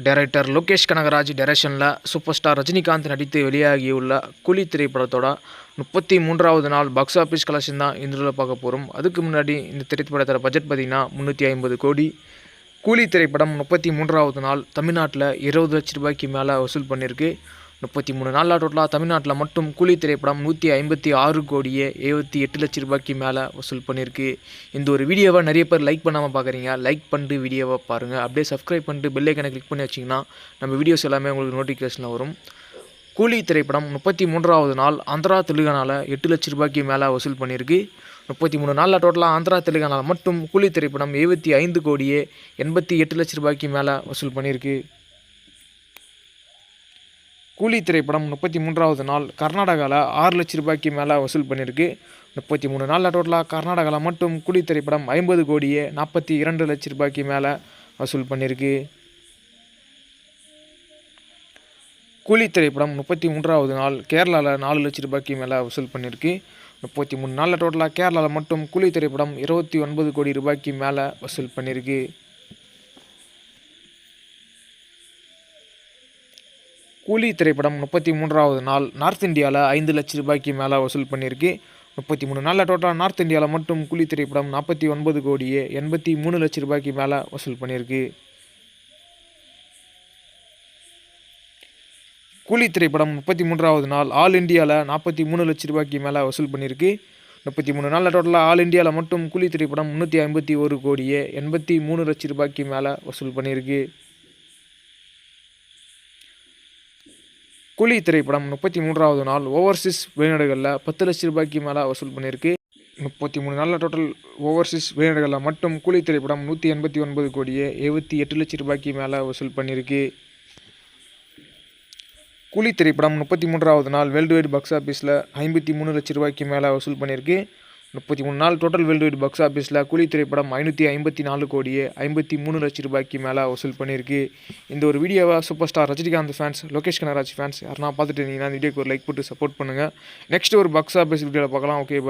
Director Lokesh Kanagaraj டைரக்ஷனில் super star Rajinikanth நடித்து வெளியாகியுள்ள கூலி திரைப்படத்தோட 33வது நாள் பாக்ஸ் ஆஃபீஸ் கலெக்ஷன் தான் இந்த பார்க்க போகிறோம். அதுக்கு முன்னாடி இந்த திரைப்படத்தோட பட்ஜெட் பார்த்திங்கன்னா 350 கோடி. கூலி திரைப்படம் 33வது நாள் தமிழ்நாட்டில் 20 லட்ச ரூபாய்க்கு மேலே வசூல் பண்ணியிருக்கு. 33 நாளில் டோட்டலாக தமிழ்நாட்டில் மட்டும் கூலி திரைப்படம் 156 கோடியே 78 லட்ச ரூபாய்க்கு மேலே வசூல் பண்ணியிருக்கு. இந்த ஒரு வீடியோவை நிறைய பேர் லைக் பண்ணாமல் பார்க்குறீங்க. லைக் பண்ணிட்டு வீடியோவை பாருங்கள். அப்படியே சப்ஸ்கிரைப் பண்ணிட்டு பெல் ஐக்கனை கிளிக் பண்ணி வச்சிங்கன்னா நம்ம வீடியோஸ் எல்லாமே உங்களுக்கு நோட்டிஃபிகேஷனில் வரும். கூலி திரைப்படம் 33வது நாள் ஆந்திரா தெலுங்கானாவில் 8 லட்ச ரூபாய்க்கு மேலே வசூல் பண்ணியிருக்கு. 33 நாளில் டோட்டலாக ஆந்திரா தெலுங்கானாவில் மட்டும் கூலி திரைப்படம் 75 கோடியே 88 லட்ச ரூபாய்க்கு மேலே வசூல் பண்ணியிருக்கு. கூலி திரைப்படம் 33வது நாள் கர்நாடகாவில் 6 லட்ச ரூபாய்க்கு மேலே வசூல் பண்ணியிருக்கு. 33 நாளில் டோட்டலாக கர்நாடகாவில் மட்டும் கூலி திரைப்படம் 50 கோடியே 42 லட்ச ரூபாய்க்கு மேலே வசூல் பண்ணியிருக்கு. கூலி திரைப்படம் 33வது நாள் கேரளாவில் 4 லட்ச ரூபாய்க்கு மேலே வசூல் பண்ணியிருக்கு. 33 நாளில் டோட்டலாக கேரளாவில் மட்டும் கூலி திரைப்படம் 29 கோடி ரூபாய்க்கு மேலே வசூல் பண்ணியிருக்கு. கூலி திரைப்படம் 33வது நாள் நார்த் இந்தியாவில் 5 லட்ச ரூபாய்க்கு மேலே வசூல் பண்ணியிருக்கு. 33 நாளில் டோட்டலாக நார்த் இந்தியாவில் மட்டும் கூலி திரைப்படம் 49 கோடியே 83 லட்ச ரூபாய்க்கு மேலே வசூல் பண்ணியிருக்கு. கூலி திரைப்படம் 33வது நாள் ஆல் இண்டியாவில் 43 லட்ச ரூபாய்க்கு மேலே வசூல் பண்ணியிருக்கு. 33 நாளில் டோட்டலாக ஆல் இண்டியாவில் மட்டும் கூலி திரைப்படம் 351 கோடியே 83 லட்ச ரூபாய்க்கு மேலே வசூல் பண்ணியிருக்கு. கூலி திரைப்படம் 33வது நாள் ஓவர்சீஸ் வெளிநாடுகளில் 10 லட்ச ரூபாய்க்கு மேலே வசூல் பண்ணியிருக்கு. 33 நாளில் டோட்டல் ஓவர்சீஸ் வெளிநாடுகளில் மட்டும் கூலி திரைப்படம் 189 கோடியே 78 லட்ச ரூபாய்க்கு மேலே வசூல் பண்ணியிருக்கு. கூலி திரைப்படம் 33வது நாள் வேர்ல்டு வைட் பாக்ஸ் ஆஃபீஸில் 53 லட்ச ரூபாய்க்கு மேலே வசூல் பண்ணியிருக்கு. 33 நாள் டோட்டல் வேர்ல்டு வைட் பாக்ஸ் ஆஃபீஸில் கூலி திரைப்படம் 554 கோடியே 53 லட்ச ரூபாய்க்கு மேலே வசூல் பண்ணியிருக்கு. இந்த ஒரு வீடியோவை super star Rajinikanth fans, Lokesh Kanagaraj fans யாருன்னா பார்த்துட்டு இருந்தீங்கன்னா இந்த வீடியோக்கு ஒரு லைக் போட்டு சப்போர்ட் பண்ணுங்கள். நெக்ஸ்ட் ஒரு பாக்ஸ் ஆஃபீஸ் வீடியோவில் பார்க்கலாம். ஓகே, பாய்.